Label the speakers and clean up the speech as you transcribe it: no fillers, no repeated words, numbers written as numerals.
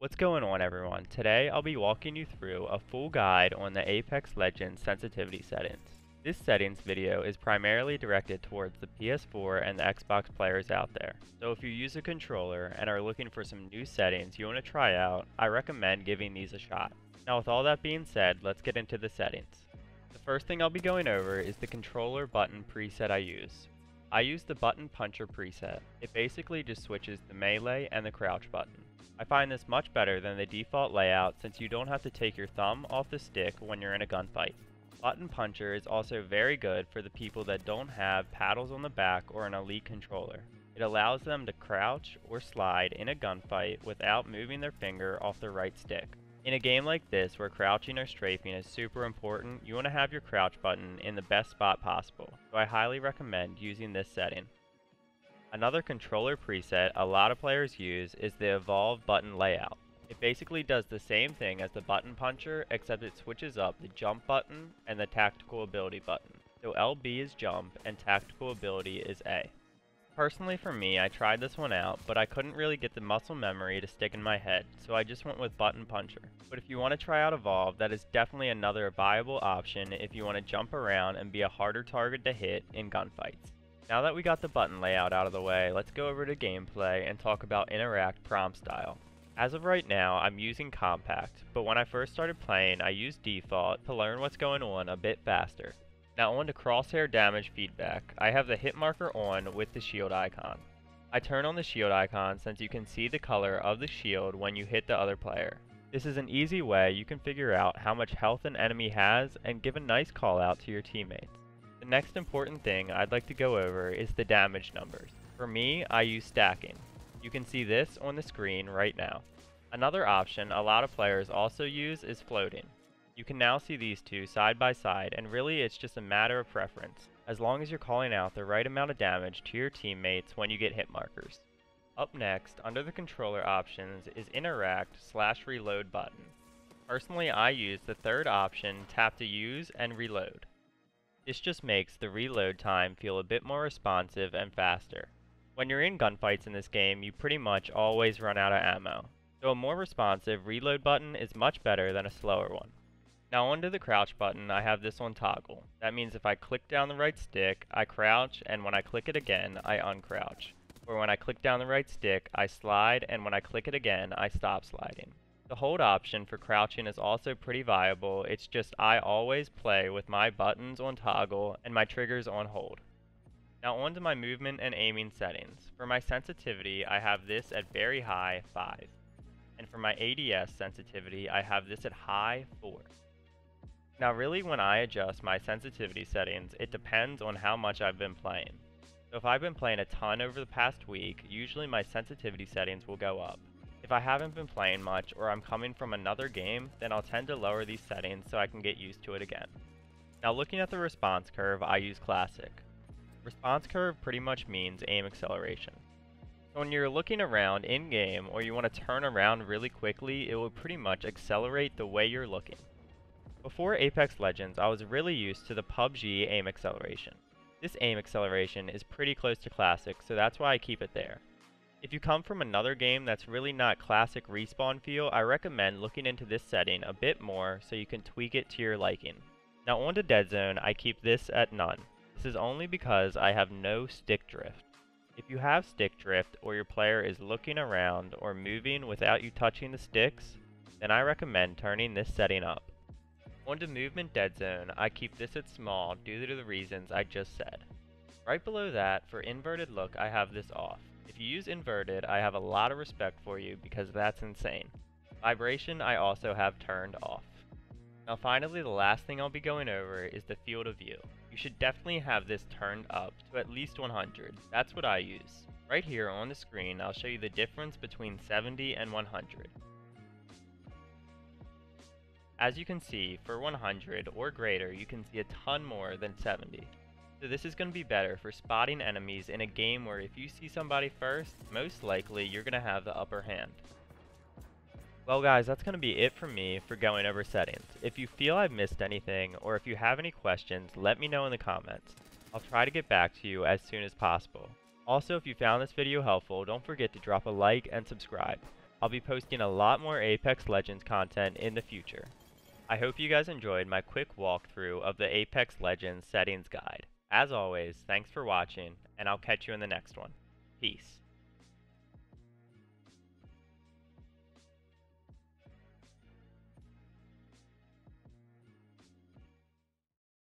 Speaker 1: What's going on, everyone? Today I'll be walking you through a full guide on the Apex Legends sensitivity settings. This settings video is primarily directed towards the PS4 and the Xbox players out there. So if you use a controller and are looking for some new settings you want to try out, I recommend giving these a shot. Now with all that being said, let's get into the settings. The first thing I'll be going over is the controller button preset I use. I use the button puncher preset. It basically just switches the melee and the crouch button. I find this much better than the default layout since you don't have to take your thumb off the stick when you're in a gunfight. Button puncher is also very good for the people that don't have paddles on the back or an elite controller. It allows them to crouch or slide in a gunfight without moving their finger off the right stick. In a game like this where crouching or strafing is super important, you want to have your crouch button in the best spot possible, so I highly recommend using this setting. Another controller preset a lot of players use is the Evolve button layout. It basically does the same thing as the button puncher, except it switches up the jump button and the tactical ability button. So LB is jump and tactical ability is A. Personally for me, I tried this one out, but I couldn't really get the muscle memory to stick in my head, so I just went with button puncher. But if you want to try out Evolve, that is definitely another viable option if you want to jump around and be a harder target to hit in gunfights. Now that we got the button layout out of the way, let's go over to gameplay and talk about interact prompt style. As of right now, I'm using compact, but when I first started playing, I used default to learn what's going on a bit faster. Now on to crosshair damage feedback, I have the hit marker on with the shield icon. I turn on the shield icon since you can see the color of the shield when you hit the other player. This is an easy way you can figure out how much health an enemy has and give a nice call out to your teammates. The next important thing I'd like to go over is the damage numbers. For me, I use stacking. You can see this on the screen right now. Another option a lot of players also use is floating. You can now see these two side by side, and really it's just a matter of preference, as long as you're calling out the right amount of damage to your teammates when you get hit markers. Up next, under the controller options, is interact/reload button. Personally, I use the third option, tap to use and reload. This just makes the reload time feel a bit more responsive and faster. When you're in gunfights in this game, you pretty much always run out of ammo, so a more responsive reload button is much better than a slower one. Now onto the crouch button, I have this on toggle. That means if I click down the right stick, I crouch, and when I click it again, I uncrouch. Or when I click down the right stick, I slide, and when I click it again, I stop sliding. The hold option for crouching is also pretty viable, it's just I always play with my buttons on toggle and my triggers on hold. Now onto my movement and aiming settings. For my sensitivity, I have this at very high 5. And for my ADS sensitivity, I have this at high 4. Now really when I adjust my sensitivity settings, it depends on how much I've been playing. So if I've been playing a ton over the past week, usually my sensitivity settings will go up. If I haven't been playing much or I'm coming from another game, then I'll tend to lower these settings so I can get used to it again. Now looking at the response curve, I use classic. Response curve pretty much means aim acceleration. So when you're looking around in game or you want to turn around really quickly, it will pretty much accelerate the way you're looking. Before Apex Legends, I was really used to the PUBG aim acceleration. This aim acceleration is pretty close to classic, so that's why I keep it there. If you come from another game that's really not classic respawn feel, I recommend looking into this setting a bit more so you can tweak it to your liking. Now onto Deadzone, I keep this at none. This is only because I have no stick drift. If you have stick drift or your player is looking around or moving without you touching the sticks, then I recommend turning this setting up. Onto movement Deadzone, I keep this at small due to the reasons I just said. Right below that, for inverted look, I have this off. If you use inverted, I have a lot of respect for you because that's insane. Vibration I also have turned off. Now finally, the last thing I'll be going over is the field of view. You should definitely have this turned up to at least 100. That's what I use. Right here on the screen, I'll show you the difference between 70 and 100. As you can see, for 100 or greater, you can see a ton more than 70. So this is going to be better for spotting enemies in a game where if you see somebody first, most likely you're going to have the upper hand. Well guys, that's going to be it from me for going over settings. If you feel I've missed anything, or if you have any questions, let me know in the comments. I'll try to get back to you as soon as possible. Also, if you found this video helpful, don't forget to drop a like and subscribe. I'll be posting a lot more Apex Legends content in the future. I hope you guys enjoyed my quick walkthrough of the Apex Legends settings guide. As always, thanks for watching, and I'll catch you in the next one. Peace.